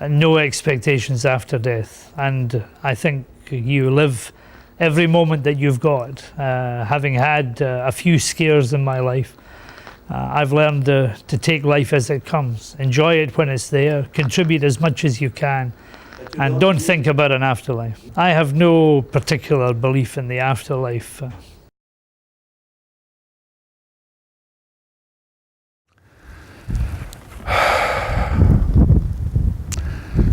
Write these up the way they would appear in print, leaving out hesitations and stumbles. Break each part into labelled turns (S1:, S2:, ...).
S1: no expectations after death, and I think you live every moment that you've got. Having had a few scares in my life, I've learned to take life as it comes, enjoy it when it's there, contribute as much as you can, and don't think about an afterlife. I have no particular belief in the afterlife.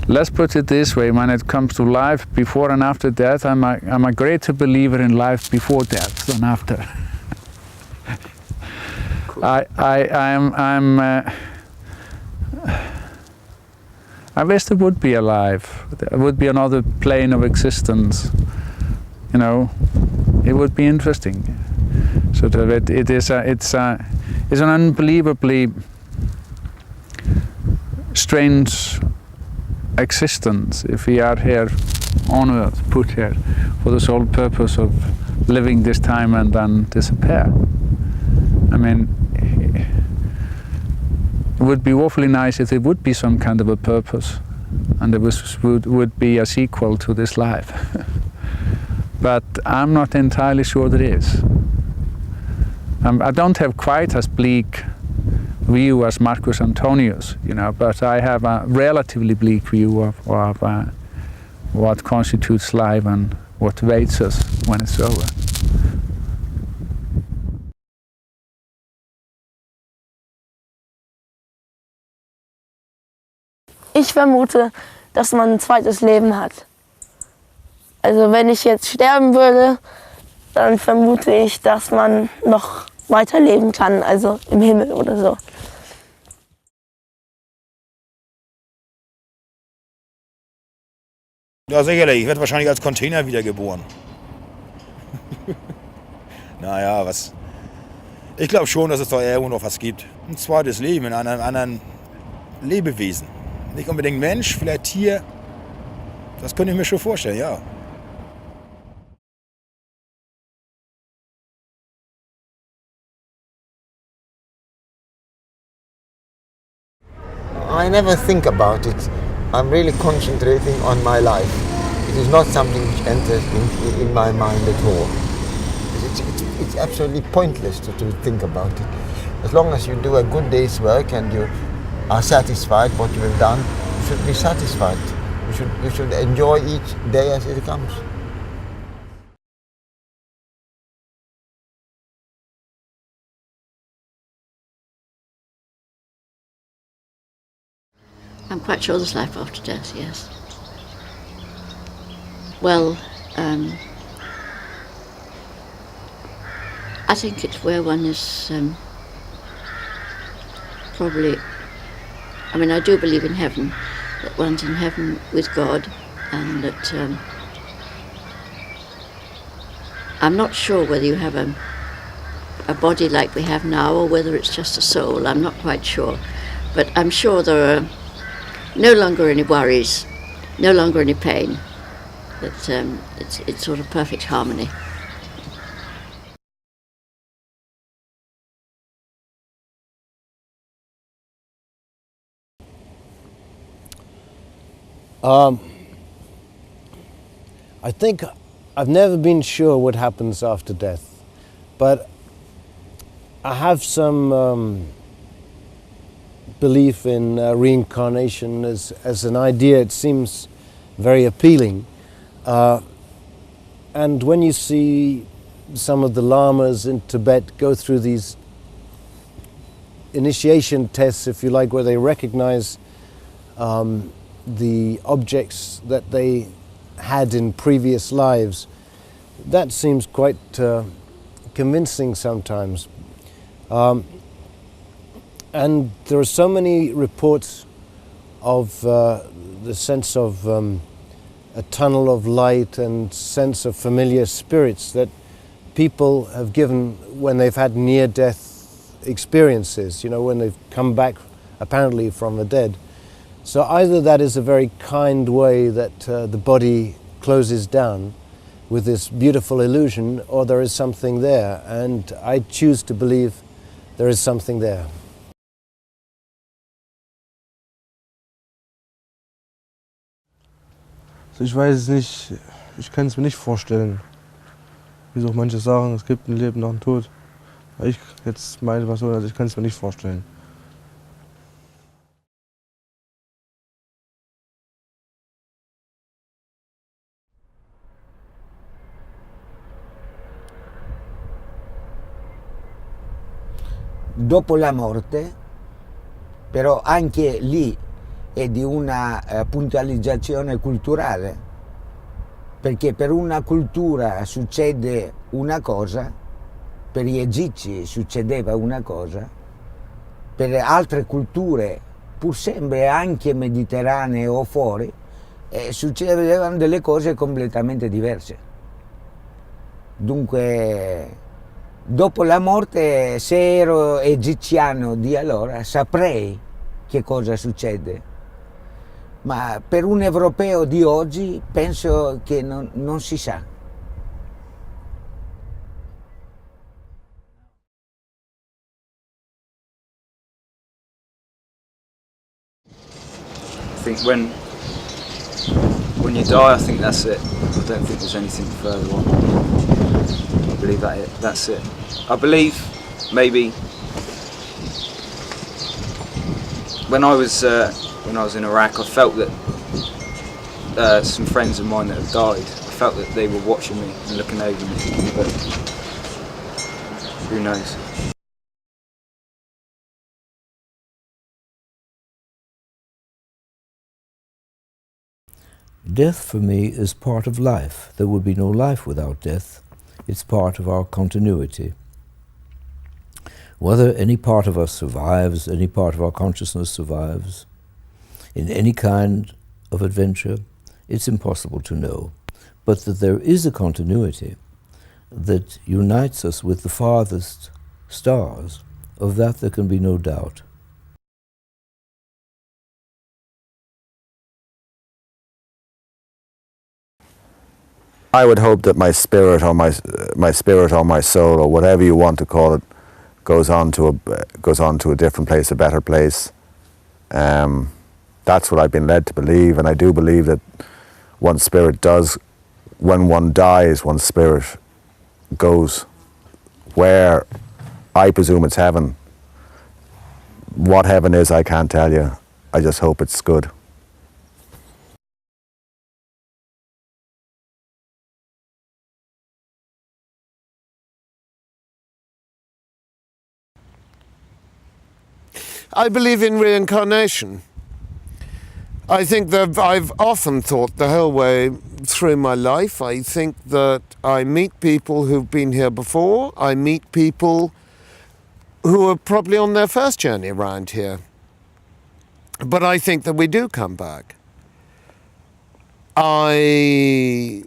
S2: Let's put it this way, when it comes to life before and after death, I'm a greater believer in life before death than after. Cool. I wish there would be a life. There would be another plane of existence. You know, it would be interesting. So that it's an unbelievably strange existence if we are here on earth, put here for the sole purpose of living this time and then disappear. I mean, it would be awfully nice if there would be some kind of a purpose and there would be a sequel to this life. But I'm not entirely sure there is. I don't have quite as bleak view as Marcus Antonius, you know, but I have a relatively bleak view of what constitutes life and what awaits us when it's over.
S3: Ich vermute, dass man ein zweites Leben hat. Also wenn ich jetzt sterben würde, dann vermute ich, dass man noch weiterleben kann, also im Himmel oder so.
S4: Ja, sicherlich. Ich werde wahrscheinlich als Container wiedergeboren. Naja, was... Ich glaube schon, dass es da irgendwo noch was gibt. Ein zweites Leben in einem anderen Lebewesen. Nicht unbedingt Mensch, vielleicht Tier. Das könnte ich mir schon vorstellen, ja.
S5: I never think about it. I'm really concentrating on my life. It is not something which enters in my mind at all. It's absolutely pointless to think about it. As long as you do a good day's work and you are satisfied what you have done, you should be satisfied. You should enjoy each day as it comes.
S6: I'm quite sure there's life after death, yes. Well, I think it's where one is probably, I mean, I do believe in heaven, that one's in heaven with God, and that I'm not sure whether you have a body like we have now or whether it's just a soul. I'm not quite sure. But I'm sure there are no longer any worries, no longer any pain, that it's sort of perfect harmony.
S7: I think I've never been sure what happens after death, but I have some belief in reincarnation as an idea. It seems very appealing. And when you see some of the lamas in Tibet go through these initiation tests, if you like, where they recognize the objects that they had in previous lives, that seems quite convincing sometimes. And there are so many reports of the sense of a tunnel of light and sense of familiar spirits that people have given when they've had near-death experiences, you know, when they've come back apparently from the dead. So either that is a very kind way that the body closes down with this beautiful illusion, or there is something there, and I choose to believe there is something there.
S8: Also ich weiß es nicht, ich kann es mir nicht vorstellen. Wie so manche sagen, es gibt ein Leben nach dem Tod. Ich jetzt meine Person, also ich kann es mir nicht vorstellen.
S5: Dopo la morte, però anche lì è di una puntualizzazione culturale, perché per una cultura succede una cosa, per gli egizi succedeva una cosa, per altre culture, pur sempre anche mediterranee o fuori, succedevano delle cose completamente diverse. Dunque, dopo la morte, se ero egiziano di allora, saprei che cosa succede. Ma per un europeo di oggi penso che non si sa.
S9: I think when you die, I think that's it. I don't think there's anything further on. I believe that's it. I believe maybe when I was in Iraq, I felt that some friends of mine that have died, I felt that they were watching me and looking over me, but who knows.
S10: Death for me is part of life. There would be no life without death. It's part of our continuity. Whether any part of us survives, any part of our consciousness survives, in any kind of adventure, it's impossible to know. But that there is a continuity that unites us with the farthest stars, of that there can be no doubt.
S11: I would hope that my spirit or my spirit or my soul or whatever you want to call it goes on to a different place, a better place. That's what I've been led to believe, and I do believe that one's spirit does, when one dies, one's spirit goes where I presume it's heaven. What heaven is, I can't tell you. I just hope it's good.
S7: I believe in reincarnation. I think that I've often thought the whole way through my life, I think that I meet people who've been here before. I meet people who are probably on their first journey around here. But I think that we do come back. I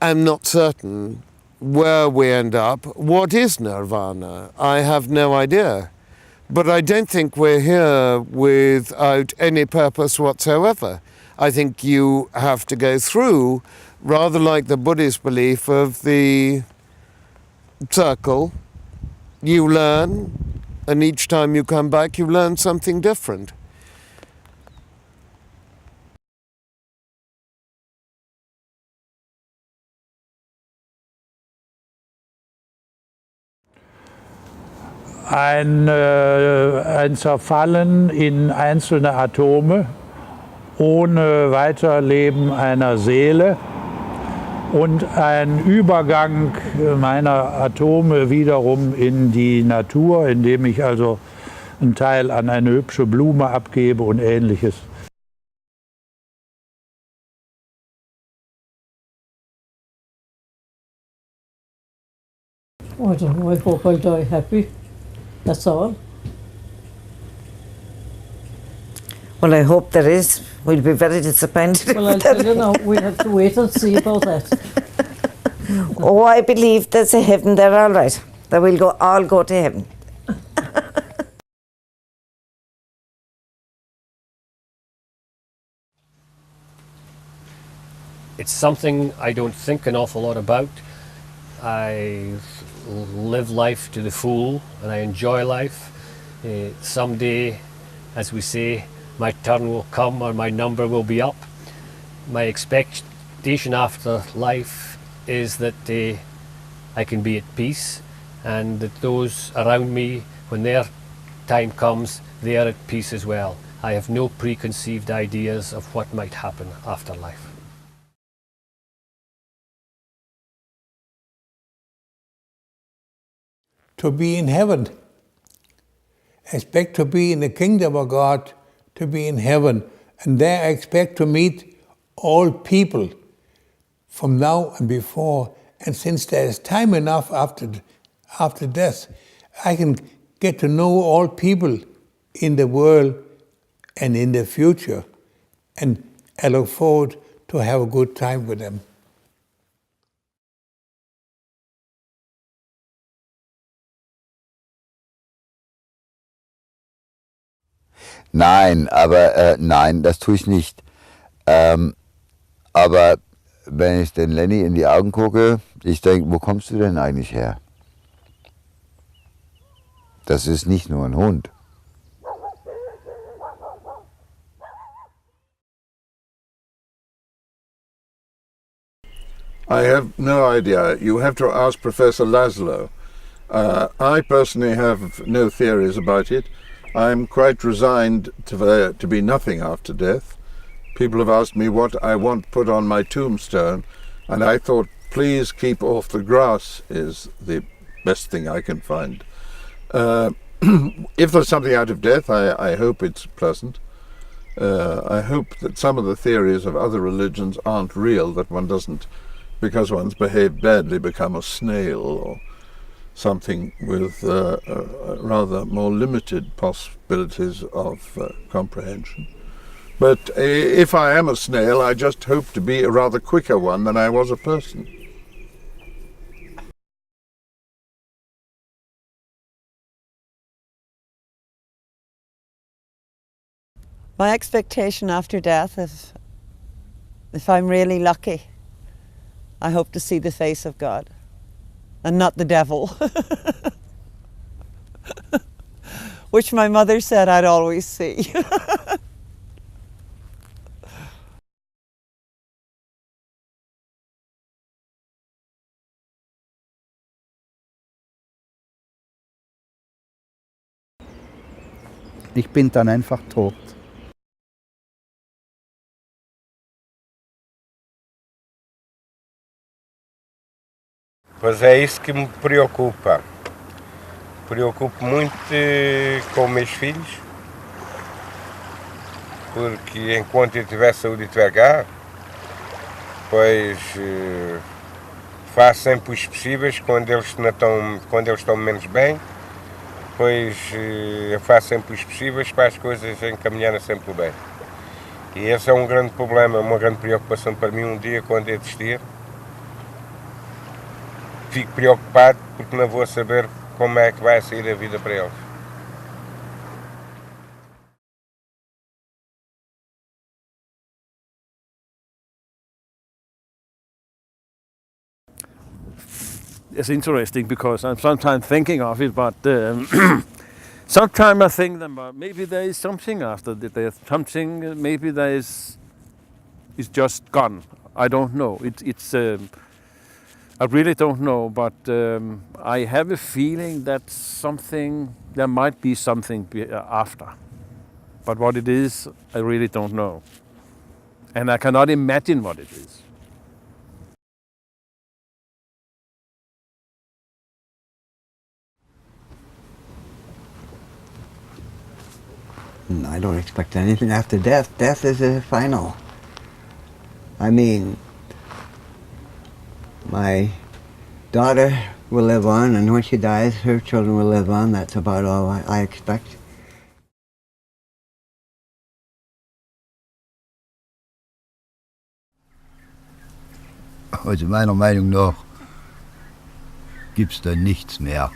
S7: am not certain where we end up. What is nirvana? I have no idea. But I don't think we're here without any purpose whatsoever. I think you have to go through, rather like the Buddhist belief of the circle. You learn, and each time you come back, you learn something different.
S12: Ein Zerfallen in einzelne Atome ohne Weiterleben einer Seele und ein Übergang meiner Atome wiederum in die Natur, indem ich also einen Teil an eine hübsche Blume abgebe und Ähnliches.
S13: I don't know, I hope I'll die happy. That's all.
S14: Well, I hope there is. We'll be very disappointed.
S13: Well, I'll tell you now, we have to wait and see about that.
S14: Oh, I believe there's a heaven there, all right. That we'll all go to heaven.
S15: It's something I don't think an awful lot about. I live life to the full and I enjoy life. Someday, as we say, my turn will come or my number will be up. My expectation after life is that I can be at peace, and that those around me, when their time comes, they are at peace as well. I have no preconceived ideas of what might happen after life.
S12: To be in heaven. Expect to be in the kingdom of God, to be in heaven. And there I expect to meet all people from now and before. And since there is time enough after death, I can get to know all people in the world and in the future. And I look forward to have a good time with them.
S16: Nein, aber nein, das tue ich nicht. Aber wenn ich den Lenny in die Augen gucke, ich denke, wo kommst du denn eigentlich her? Das ist nicht nur ein Hund.
S17: I have no idea. You have to ask Professor Laszlo. I personally have no theories about it. I'm quite resigned to be nothing after death. People have asked me what I want put on my tombstone, and I thought, please keep off the grass is the best thing I can find. If there's something out of death, I hope it's pleasant. I hope that some of the theories of other religions aren't real, that one doesn't, because one's behaved badly, become a snail or something with rather more limited possibilities of comprehension. But if I am a snail, I just hope to be a rather quicker one than I was a person.
S18: My expectation after death, if I'm really lucky, I hope to see the face of God and not the devil, which my mother said I'd always see.
S2: Ich bin dann einfach tot.
S19: Pois é isso que me preocupa. Preocupo muito com meus filhos, porque enquanto eu tiver saúde e estiver cá, pois faço sempre os possíveis quando eles estão menos bem, pois eu faço sempre os possíveis para as coisas encaminharem sempre bem. E esse é um grande problema, uma grande preocupação para mim um dia quando eu desistir. Fico preocupado porque não vou saber como é que vai sair a vida para eles.
S20: It's interesting because I'm sometimes thinking of it, but sometimes I think that maybe there is something after the death. Something maybe there is just gone. I don't know. I really don't know, but I have a feeling that there might be something after. But what it is, I really don't know. And I cannot imagine what it is.
S5: I don't expect anything after death. Death is final. I mean, my daughter will live on, and when she dies, her children will live on. That's about all I expect.
S16: Also meiner Meinung nach gibt's da nichts mehr.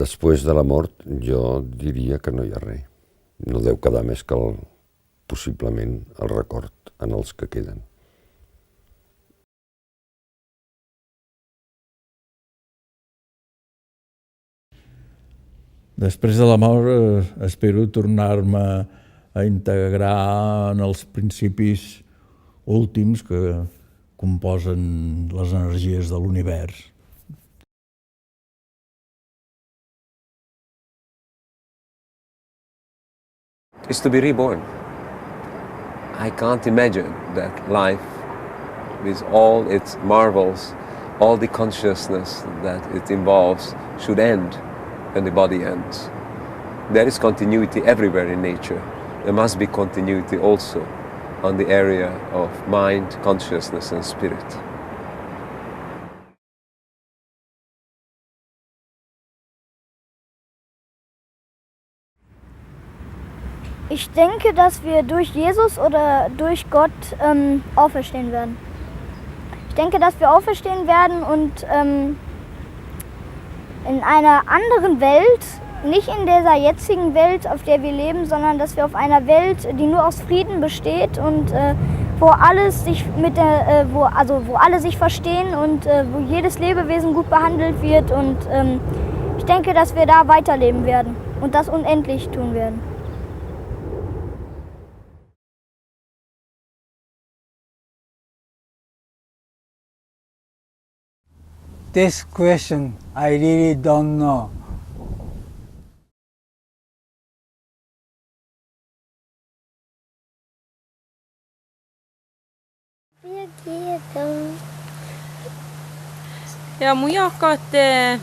S21: Després de la mort, jo diria que no hi ha res. No deu quedar més que possiblement el record en els que queden.
S1: Després de la mort espero tornar-me a integrar en els principis últims que composen les energies de l'univers.
S22: Is to be reborn. I can't imagine that life, with all its marvels, all the consciousness that it involves, should end when the body ends. There is continuity everywhere in nature. There must be continuity also on the area of mind, consciousness and spirit.
S23: Ich denke, dass wir durch Jesus oder durch Gott auferstehen werden. Ich denke, dass wir auferstehen werden und in einer anderen Welt, nicht in dieser jetzigen Welt, auf der wir leben, sondern dass wir auf einer Welt, die nur aus Frieden besteht und wo alles sich wo alle sich verstehen und wo jedes Lebewesen gut behandelt wird. Und ich denke, dass wir da weiterleben werden und das unendlich tun werden.
S24: This question, I really don't know.
S25: Ja mun jaakkaat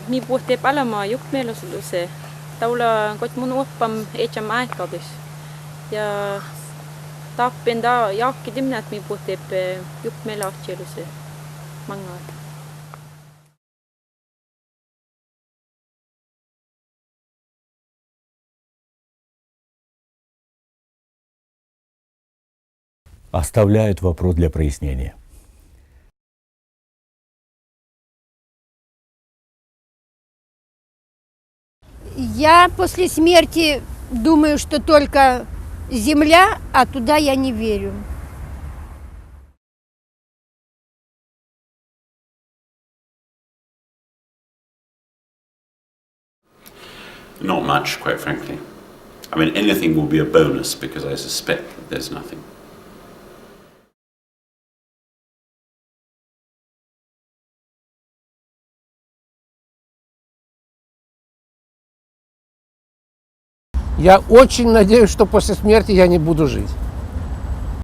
S25: mi puhutte palamaa jukmeelosuluse. Taula kot mun oppam etsam aikadis. Ja tappen da jaakki dimnat mi puhutte jukmeelaatseluse mangaat.
S26: Оставляет вопрос для прояснения.
S27: Я после смерти думаю, что только земля, а туда я не верю.
S28: Not much, quite frankly. I mean, anything will be a bonus because I suspect that there's nothing.
S29: Я очень надеюсь, что после смерти я не буду жить.